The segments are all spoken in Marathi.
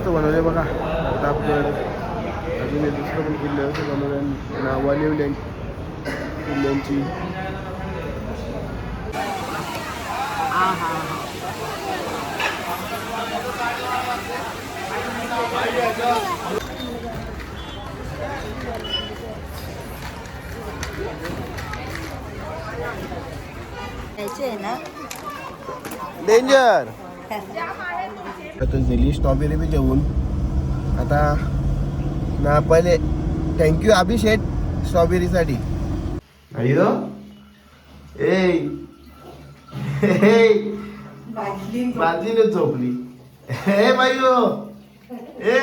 मस्त बनवले बघा प्रतापगड. अजून एक दुसरं पण किल्ले असं बनवले नावं लिहिली किल्ल्यांची. डेंजर आता दिली स्ट्रॉबेरी बी जेवून. आता ना पहिले थँक्यू अभिषेक स्ट्रॉबेरीसाठी. अयो ए बाजलीने झोपली हे बायो ए.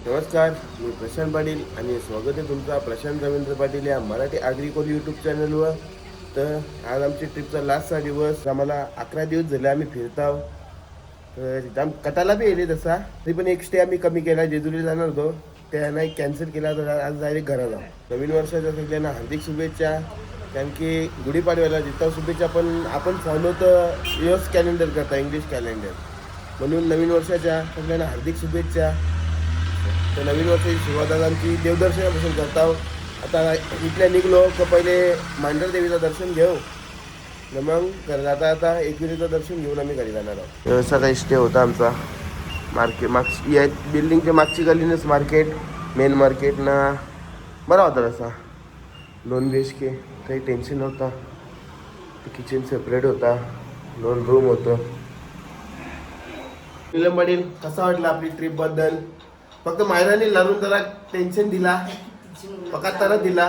नमस्कार, मी प्रशांत पाटील आणि स्वागत आहे तुमचा प्रशांत रवींद्र पाटील या मराठी आग्रिकोल यूट्यूब चॅनलवर. तर आज आमची ट्रिपचा लास्टचा दिवस. आम्हाला 11 दिवस झाले आम्ही फिरताव. तर जाम कटाला बी येईल तसा. तरी पण एक स्टे आम्ही कमी केला. जेजुरीला जाणार होतो त्यानं एक कॅन्सल केला. तर आज डायरेक्ट घरा जाऊ. नवीन वर्षाच्या सगळ्यांना हार्दिक शुभेच्छा. कारण की गुढीपाडव्याला जिथं शुभेच्छा पण आपण फॉलो तर US कॅलेंडर करता, इंग्लिश कॅलेंडर. म्हणून नवीन वर्षाच्या सगळ्यांना हार्दिक शुभेच्छा. तर नवीन वर्षाची सुरुवात आमची देवदर्शनापासून करता. आता इथल्या निघलो तर पहिले मांढर देवीचं दर्शन घेऊ, मग घर जाता आता एकविरीचं दर्शन घेऊन आम्ही घरी जाणार आहोत. व्यवस्था काही स्टे होता आमचा. मार्केट मागची या बिल्डिंगच्या मागची गल्लीनंच मार्केट, मेन मार्केट ना बरा होता तसा. 2 BHK, काही टेन्शन नव्हता. किचन सेपरेट होता, 2 रूम होतं. फिल्म पाटील कसा वाटला आपली ट्रिपबद्दल? फक्त मायराने लरून जरा टेन्शन दिला, फक्त तरच दिला.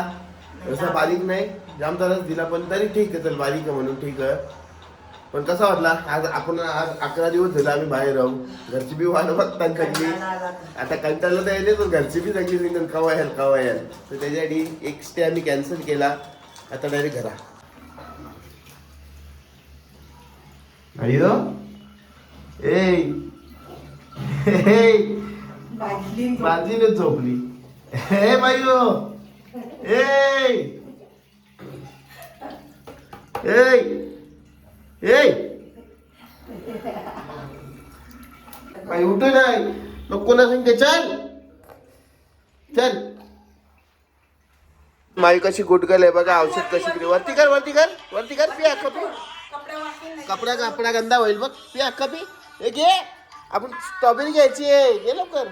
जसा बारीक नाही, जाम तरच दिला, पण तरी ठीक आहे. चल बारीक आहे म्हणून ठीक आहे. पण कसा वाटला आज आपण? आज 11 दिवस झाले आम्ही बाहेर राहू. घरची बी वाट बघतात कधी. आता कंटाळलं तर येते, पण घरची बी चांगली सांगतात कवा याल. तर त्याच्यासाठी एक स्टे आम्ही कॅन्सल केला. आता डायरेक्ट घरा. अयो ए बाजलीने झोपली हे बायो ए काही उठ नाही. नको ना सांगते. चल चल. माई कशी गुटगल आहे बघा. औषध कशी वरती कर पी अक्का पी. कपडा गंदा होईल बघ. पी अक्का पी. हे घे, आपण स्ट्रॉबेरी घ्यायची आहे. घे लवकर.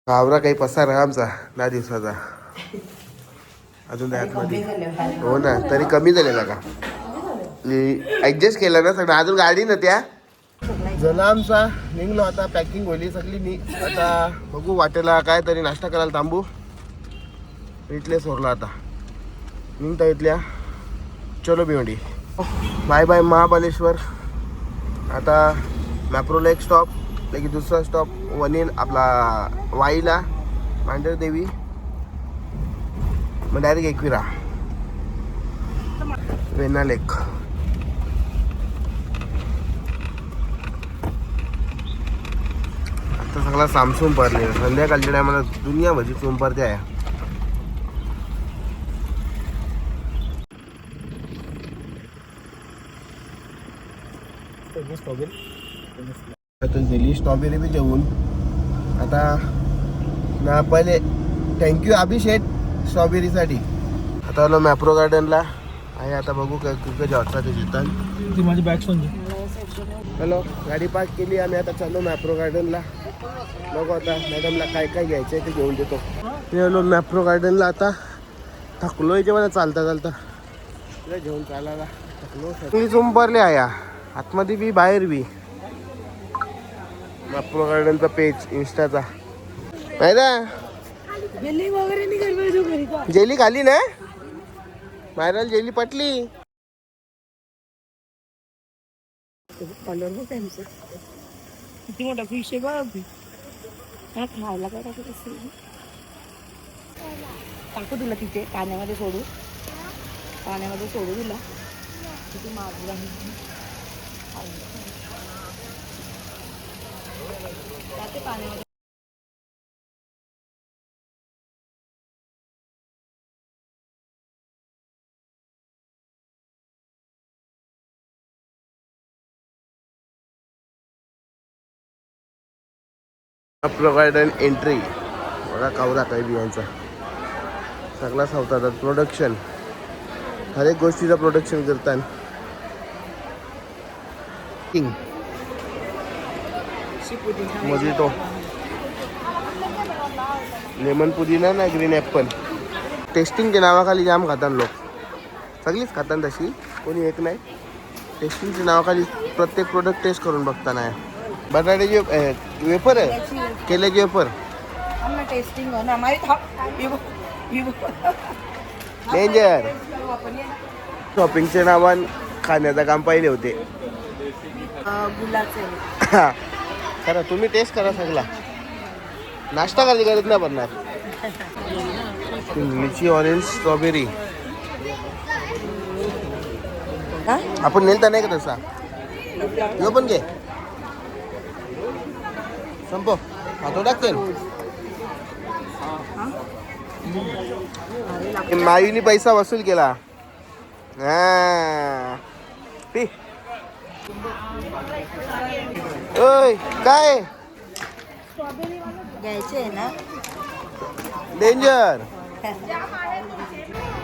आवरा काही पसार आहे आमचा 10 दिवसाचा. अजून हो ना, तरी कमी झालेला का ऍडजस्ट केलं ना सगळं. अजून गाडी ना त्या जण आमचा निघलो. आता पॅकिंग होईल सगळी. आता बघू वाटेला काय तरी नाश्ता करायला थांबू. इथले सोडला आता निघता इथल्या. चलो भिवंडी. Bye bye Mahabaleshwar. आता मॅप्रोला एक स्टॉप, लगेच दुसरा स्टॉप वनील आपला वाईला मांढरदेवी, मग डायरेक्ट एकविरा वेण्णा लेक. आता सगळा सामसूम पडले. संध्याकाळच्या टायमाला दुनिया भजी चोम पडते आहे. आता दिली स्ट्रॉबेरी बी जेवून. आता ना पहिले थँक्यू अभिषेक स्ट्रॉबेरीसाठी. आता आलो मॅप्रो गार्डनला आहे. आता बघू काय कुठे वाटतं ते जिथं. ती माझी बॅग समजू. हॅलो, गाडी पार्क केली आम्ही. आता चाललो मॅप्रो गार्डनला. बघू आता मॅडमला काय काय घ्यायचं आहे ते घेऊन देतो. ते आलो मॅप्रो गार्डनला. आता थकलो इथे मला चालता घेऊन चालायला थकलो. सगळी चुंबरले आहे आतमध्ये बी बाहेर बी. मॅप्रो गार्डनचा पेज इंस्टाचा नाही ना. जेली खाली ना व्हायरल जेली पटली. किती मोठा फिश आहे बघ. खायला काय टाकू तुला तिथे पाण्यामध्ये सोडू तुला. किती मागला पाण्यामध्ये. आपलं गार्डन एंट्री बघा कावरा काय बियांचा सगळा सावतात प्रोडक्शन हर एक गोष्टीचं प्रोडक्शन करतात. किंग मोजिटो लेमन पुदिना ना ग्रीन ॲपल टेस्टिंगच्या नावाखाली जाम खातात लोक. सगळीच खातात तशी कोणी एक नाही. टेस्टिंगच्या नावाखाली प्रत्येक प्रोडक्ट टेस्ट करून बघताना बटाट्याचे वेपर आहे केल्याचे वेपर टेस्टिंग हो ना डेंजर. शॉपिंगच्या नावान खाण्याचं काम पहिले होते. गुलाचे खरं तुम्ही टेस्ट करा सगळा नाश्ता करायची गरज नाही पडणार. लिची ऑरेंज स्ट्रॉबेरी आपण नेलता नाही का तसा यो पण घे संपव हातो टाकते मायूनी पैसा वसूल केला. पी ओय काय घ्यायचे आहे ना डेंजर.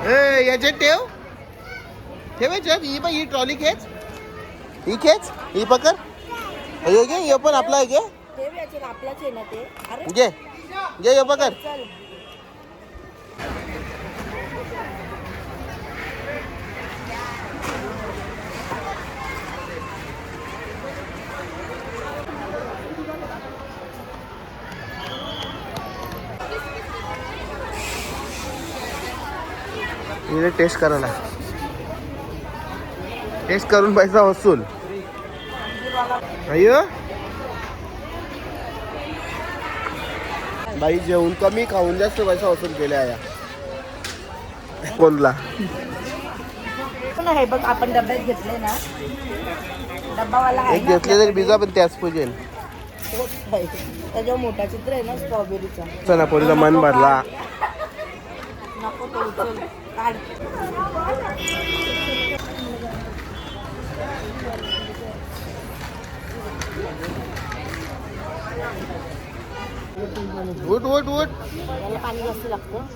ए याच्यात ठेव ठेवायच्यात ही पण ही ट्रॉली खेच ही पकड हे घे हे पण आपला आहे घे आपलाच आहे ना ते. अरे घे घे हे पकड. चल इथे टेस्ट करायला टेस्ट करून पैसा वसूल. अय्यो बाई जेवण कमी खाऊन जास्त पैसा वसूल केले आहे कोणला. हे बघ आपण डब्यात घेतले ना डब्बावाला आहे एक घेतले तरी बिजा पण त्याच पूजेल. त्याच्यावर मोठा चित्र आहे ना स्ट्रॉबेरीचा. चला पोरीचा मन भरला. नको तो उचल काढ. उठ उठ उठ. याला पाणी जास्त लागतं.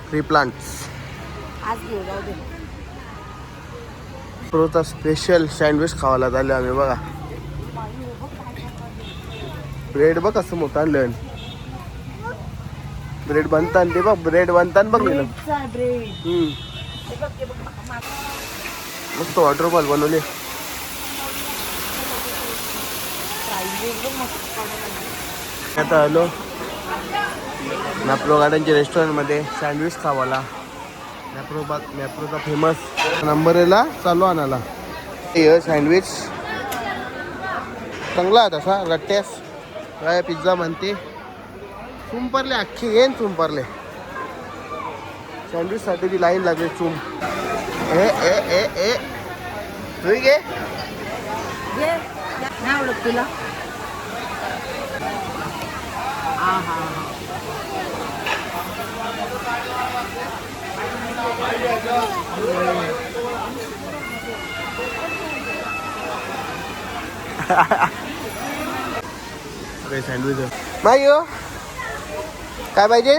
ट्री प्लांट्स आज घेऊ जाऊ दे. प्रोचा स्पेशल सँडविच खावायला झाले आम्ही बघा. ब्रेड बघ कसं मोठं आणलं. ब्रेड बनताना ते बघ ब्रेड बनताना बघ गेलं. मस्त वॉटरफॉल बनवले. आता आलो मॅप्रो गार्डनच्या रेस्टॉरंटमध्ये सँडविच खावाला. मॅप्रोचा फेमस नंबरला चालू आणाला. हे सँडविच चांगला आहे तसा रट्ट्यास काय पिझ्झा म्हणते. चुंपरले अख्खी येईन चुंपरले सँडविचसाठी ती लाईन लागली चुंब. ए ए ए ए तुम्ही घे नाही आवडत तुला. हा हा अरे सँडविच नाही हो काय पाहिजे.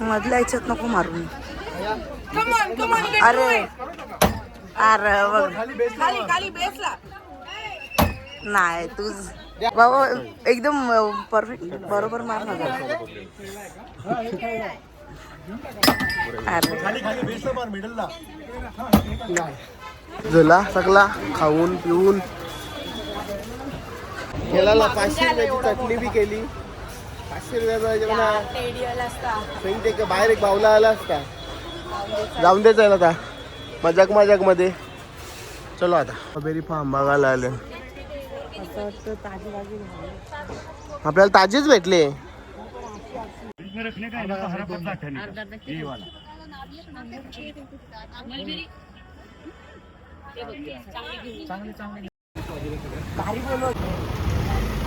मधल्या याच्यात नको मारून. अरे अरे बघ नाही तूच बाबा एकदम परफेक्ट बरोबर मार माझा. झाला सगळा खाऊन पिऊन केला. 500 रुपयाची चटणी बी केली. 500 रुपयाचा बाहेर एक बावला आला असता. जाऊन द्यायचं आता मजाक मध्ये. चलो आता स्ट्रॉबेरी फार्म बघायला आले. आपल्याला ताजेच भेटले.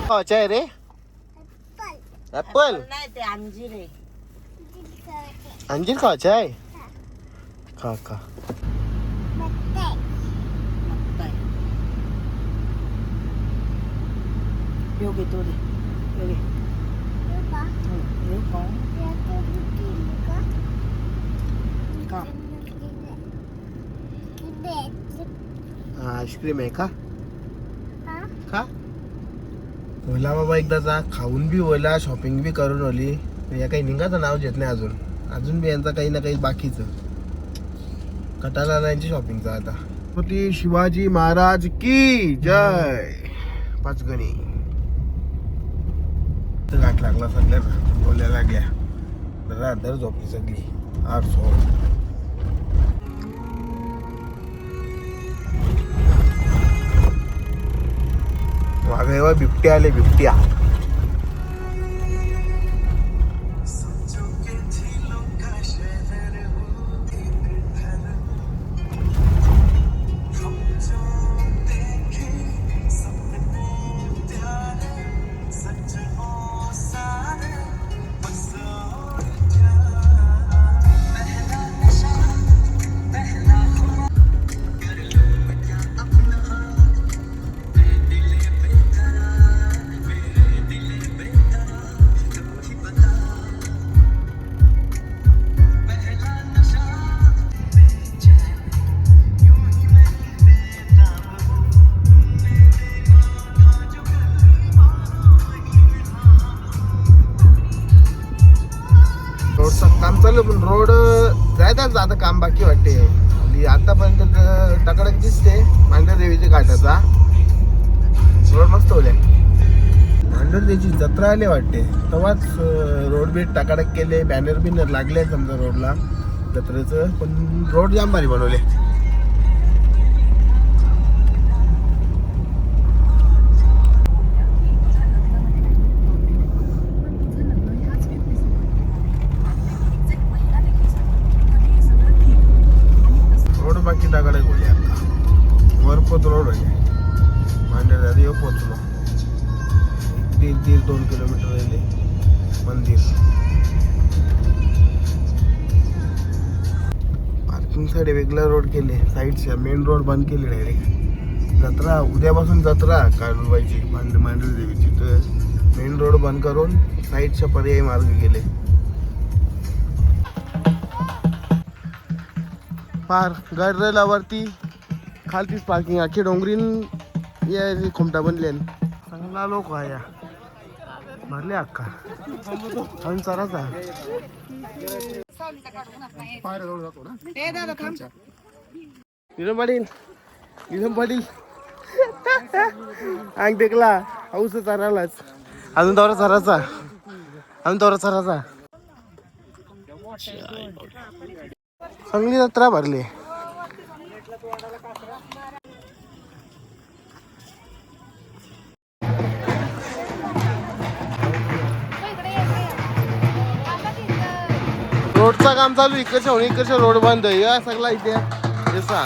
अच्छा आहे रे ऍपल नाही ते अंजीर आहे. अंजीर खायचं आहे खा खा. योगे तो दे योगे का आईस्क्रीम आहे का का ओला बाबा एकदाचा खाऊन बी ओला शॉपिंग बी करून ओली या काही निघाचं नाव घेत नाही अजून बी यांचा काही ना काही बाकीचं कटाला यांची शॉपिंगचा आता छत्रपती शिवाजी महाराज की जय पाचगणी गाठ लागला सगळ्या बोल्या लागल्या जरा अंदर झोपली सगळी 800 वाघेवा बिबट्या आले बिबट्या काम चालू पण रोड जायचं आता काम बाकी वाटते आतापर्यंत टकडक दिसते मांडर देवीच्या घाटाचा रोड मस्त होते मांडर देवीची जत्रा आली वाटते तेव्हाच रोड बी टकाडक केले बॅनर बिनर लागले समजा रोडला जत्रेचं पण रोड जाम भारी बनवले बाकी टाकाडे बोलले आता वरपोत रोड आहे मांडर दादी पोचलो 1.5-2 किलोमीटर राहिले मंदिर पार्किंग साठी वेगळा रोड केले साईडच्या मेन रोड बंद केले डायरेक्ट जत्रा उद्यापासून जत्रा काळूबाईची मांडर देवीची तर मेन रोड बंद करून साईडच्या पर्यायी मार्ग गेले पार गडरेलावरती खालतीच पार्किंग आखी डोंगरीन या खुमटा बनले चांगला लोक आहे भरले अक्का अजून चराचा पाटील पाटील अंग टेकला हौस चरालाच अजून तोरा चराचा चांगली जत्रा भरली रोडचा काम चालू इकडच्या होऊन इकडच्या रोड बंद या सगळा इथे येसा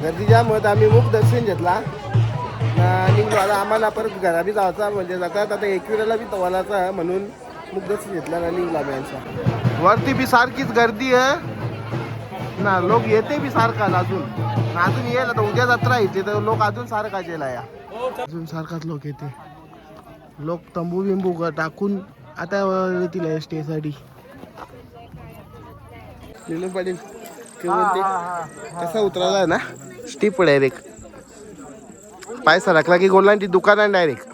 गर्दी जाम होत आम्ही मुख दर्शन घेतला निघलो आता आम्हाला परत घरा बी जायचा म्हणजे जातात आता एकविराला बी तवालाचा म्हणून मुख दर्शन घेतला ना निघलो आम्ही यांचा वरती बी सारखीच गर्दी आहे ना लोक येते बी सारखा अजून येईल आता उद्या जत्रा येते तर लोक अजून सारखा गेला या अजून सारखाच लोक येते लोक तंबू बिंबू टाकून आता येतील स्टे साठी पाटील कसा उतराला ना स्टीप डायरेक्ट पाय सरकला की गोला ती दुकान डायरेक्ट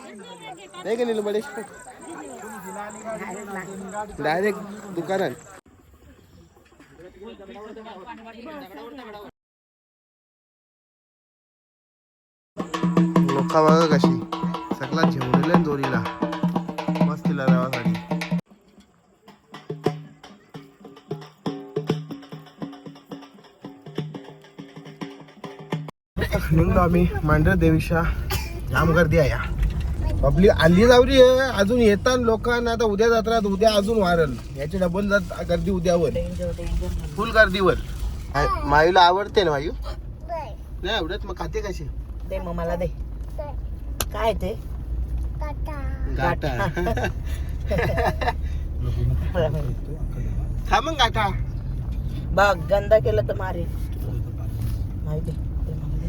नाही का नीलू पाटील डायरेक्ट दुकानात लोका बघा कशी सगळा झेवलेल्या दोरीला मस्तीला जावासाठी निघलो आम्ही मांडर देवीच्या जाम गर्दी आहे पब्लिक आली जावरी आहे अजून येतात लोकांना आता उद्या जत्रा उद्या अजून वारल याची डबल गर्दी उद्यावर फुल गर्दीवर मायूला आवडते ना मायू नाही आवडत मग खाते कशी दे मग मला दे. काय ते गाठा हा मग गाठा बघ गंदा केलं तर मारे माहिती दे मला दे.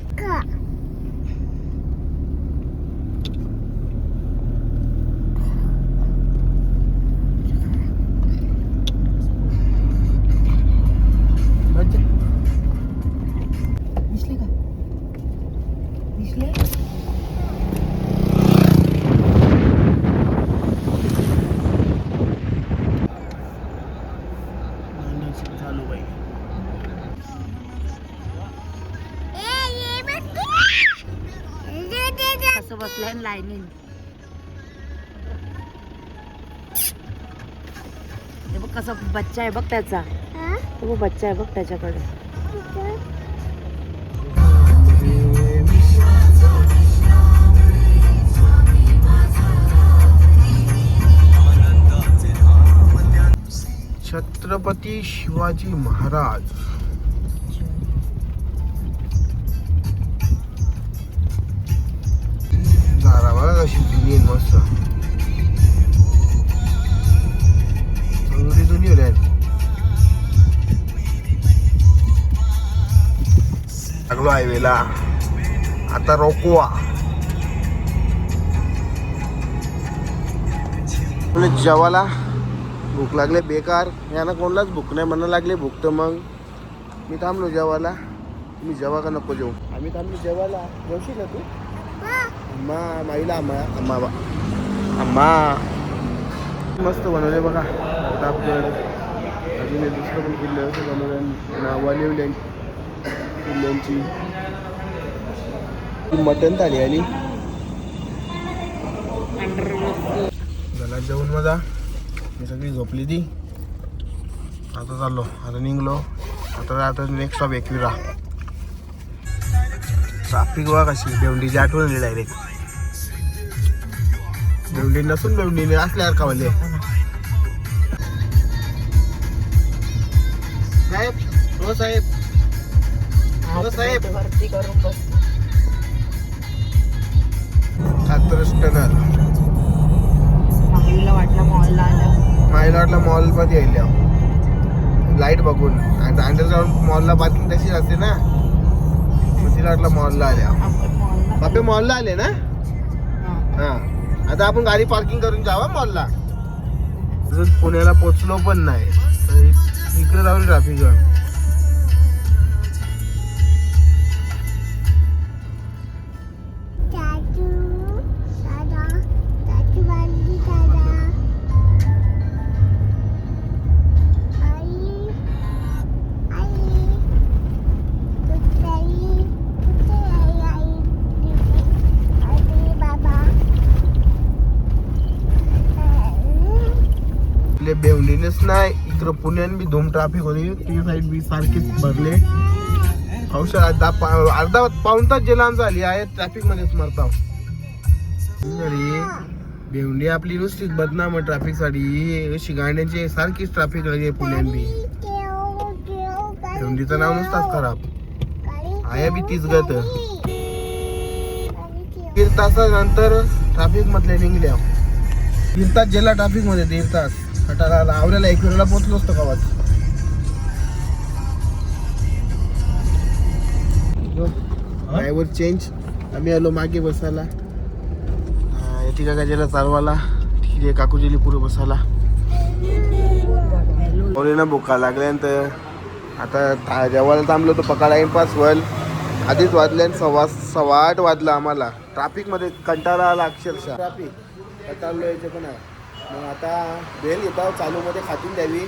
दिसले का दिसले चालू बाई कसं बसलाय लाईनीन. हे बघ कसा बच्चा आहे बघ त्याचा. तो बघ बच्चा आहे बघ त्याच्याकडे. छत्रपती शिवाजी महाराज. झाडा बघा कशी जुनी आहे मस्त. चांगली जुनी रे. लागलो हायवेला आता रोकवा. जेवायला भूक लागले बेकार. यांना कोणालाच भूक नाही म्हणा लागले. भूक तर मग मी थांबलो जेवायला. तुम्ही जेवा का नको जेवू. आम्ही थांबलो जेवायला. जेवशील ना तू. अम्मा माईला अम्मा अम्मा मस्त बनवले बघा. प्रतापगड अजून एक दुसरं पण किल्ले असं बनवलं. नावा लिवल्या किल्ल्यांची. मटण थाली आली. झाला जेवण माझा. मी सगळी झोपली ती. आता चाललो. आता निघलो. आता नेक्स्ट स्टॉप एकविरा. ट्राफिक बघा कशी. बेवंडीची आठवण आली डायरेक्ट. बेवंडी नसून बेवंडीने असल्यावर खावले. साहेब हो साहेब हो साहेब भरती करून बस. टनल. माहीला वाटलं मॉलला आलं. माहिला वाटलं मॉलमध्ये यायला लाईट बघून. आता अंडरग्राऊंड मॉलला पार्किंग तशीच असते ना. मग तिला वाटलं मॉलला आल्या. आपण मॉलला बापे मॉलला आले ना. हा आता आपण गाडी पार्किंग करून जावा मॉलला. अजून पुण्याला पोचलो पण नाही. इकडे जाऊन ट्रॅफिक. बेवलीनेच नाही इकडं पुण्यात बी धूम ट्रॅफिक होती. ती साईड बी सारखीच भरले. औषध अर्धा पाऊण तास जेला आमचा आली आहे. ट्रॅफिक मध्येच मरता. बेवंडी आपली नुसतीच बदनाम ट्रॅफिक साठी. अशी गाड्यांची सारखीच ट्रॅफिक आहे पुण्यात बी. बेवंडीचं नाव नुसताच खराब आहे बी तीच गत. 3 तासानंतर ट्रॅफिक मधले निघल्या. 3 तास जेला ट्रॅफिक मध्ये. 1.5 तास खटाला आवऱ्याला एकविराला पोहोचलो असतो गावात. Driver change. आम्ही आलो मागे बसायला. येते का ज्याला चालवायला. ठीक आहे काकूजीली पुढे बसायला. ना भुका लागल्यानंतर आता जेवायला थांबलो तो पका टाइमपास वर. आधीच वाजले 8:15 वाजला आम्हाला. ट्रॅफिकमध्ये कंटाळा आला अक्षरशः. ट्रॅफिक कंटाळलो याचे पण आहे. मग आता बेल येता चालूमध्ये खातून द्यावी.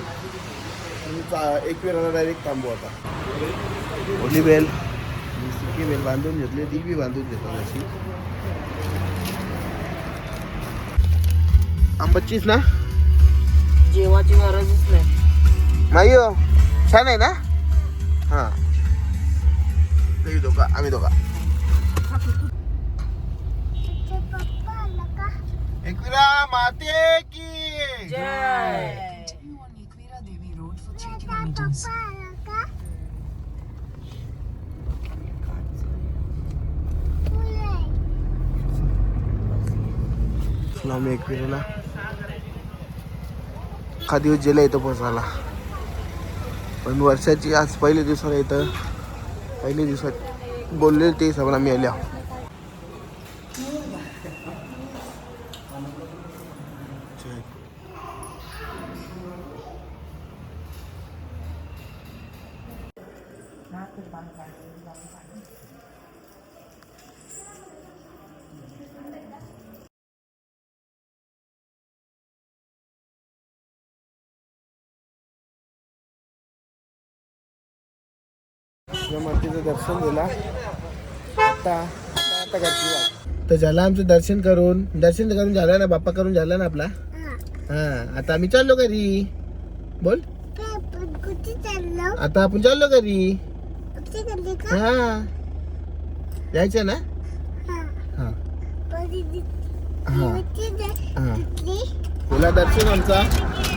एकविराला डायरेक्ट थांबू आता. ओली बेल सुकी बेल बांधून घेतली. ती बी बांधून घेतो अशी. आंबचीच ना. जेवाची गरजच नाही. हो छान आहे ना. हां आम्ही दोघा. एकविरा माते की जय. पोचलो आम्ही एकविरेला. एका दिवस गेला इथं पोचायला, पण वर्षाची आज पहिल्या दिवसाला इथं पहिल्या दिवसात बोलले ते सगळं आम्ही आल्या. मातीचं दर्शन दिला. आता करते तर झालं आमचं दर्शन करून झालं ना, बाप्पा करून झाला ना आपला. हा आता आम्ही चाललो घरी. बोल आता आपण चाललो घरी. हा जायचं ना. हा हा हा तुला दर्शन आमचा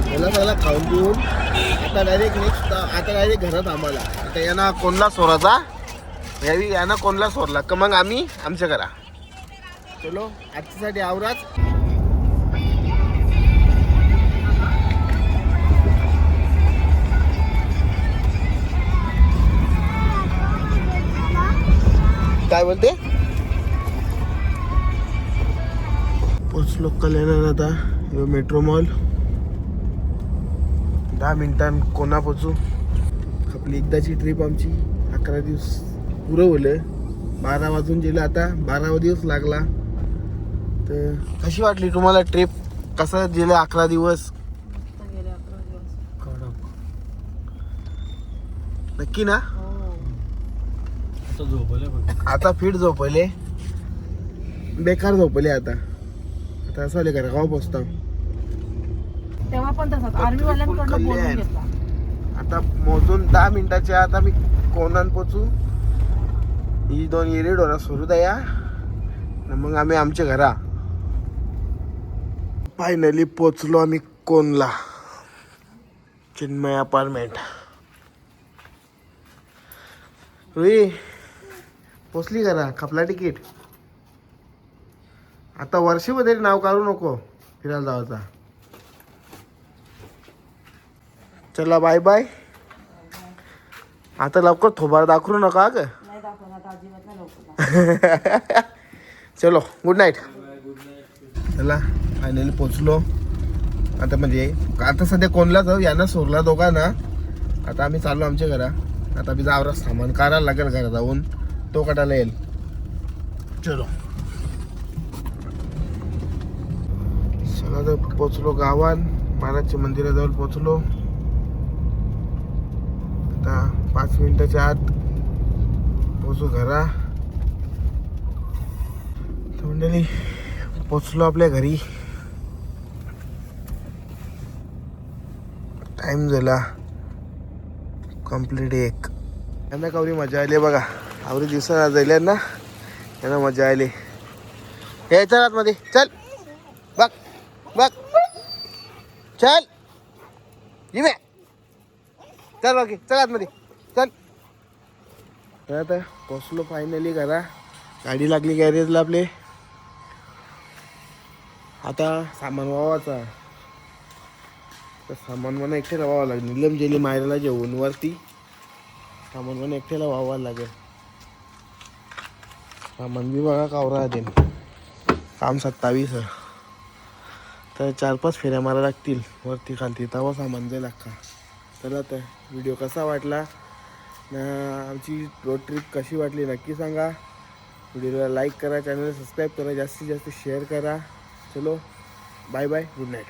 मला सगळा खाऊन पिऊन आता डायरेक्ट घरात आम्हाला. आता यांना कोणला सोराचा यावी, यांना कोणला सोरला का मग आम्ही आमच्या घरा. चलो आजच्यासाठी आवराच. काय बोलते पोचलो कल्याण. आता मेट्रो मॉल 10 मिनिटां कोणा पोचू. आपली एकदाची ट्रिप आमची 11 दिवस पुरं होलं. 12 वाजून गेलं, आता 12वा दिवस लागला. तर कशी वाटली तुम्हाला ट्रिप? कसं गेलं 11 दिवस? नक्की ना. आता फिट झोपले, बेकार झोपले. आता असं आले का गाव पोचता तेव्हा पण तसंच आर्मीवाल्यांकडनं बोलून घेतला. आता मोजून 10 मिनिटाच्या आता मी कोणान पोचू. ही 2 एरिडोरा सुरू द्या मग आम्ही आमच्या घरा. फायनली पोचलो आम्ही कोणला. चिन्मय अपार्टमेंट. रुई पोचली घरा. खपला तिकीट. आता वर्षीमध्ये नाव काढू नको फिरायला जायचा. चला बाय बाय. आता लवकर थोबार दाखवू नका ग. चलो गुड नाईट. चला फायनली पोचलो. आता म्हणजे आता सध्या कोणला जाऊ यांना सोरला दोघांना. आता आम्ही चाललो आमच्या घरा. आता आम्ही जावरा सामान काढायला लागेल घरा जाऊन, तो काढायला येईल. चलो सगळं पोचलो गावात. महाराजच्या मंदिराजवळ पोचलो. आता 5 मिनिटाच्या आत पोचू घरा. मंडळी पोचलो आपल्या घरी. टाइम झाला कंप्लीट 1. यांना कवरी मजा आली बघा. आवरी दिवसाला जायला ना त्यांना मजा आली. हे चल आतमध्ये चल. बघ बघ चल ये चल बाकी चल आतमध्ये चल. आता पोचलो फायनली घरा. गाडी लागली गॅरेजला आपले. आता सामान वावाचा. तर सामान मला एकट्याला व्हावं लागेल. निलम गेली मायराला जेवून वरती. सामान मला एकट्याला व्हावं लागेल. सामान बी बघा कावरा देईन. काम 27 आहे. तर 4-5 फेऱ्या मारा लागतील वरती खालती तेव्हा सामान जाईल अख्खा. चला तर व्हिडिओ कसा वाटला आमची रोड ट्रिप कशी वाटली नक्की सांगा. व्हिडिओला लाईक करा, चॅनलला सबस्क्राईब करा, जास्तीत जास्त शेअर करा. चलो बाय बाय गुड नाईट.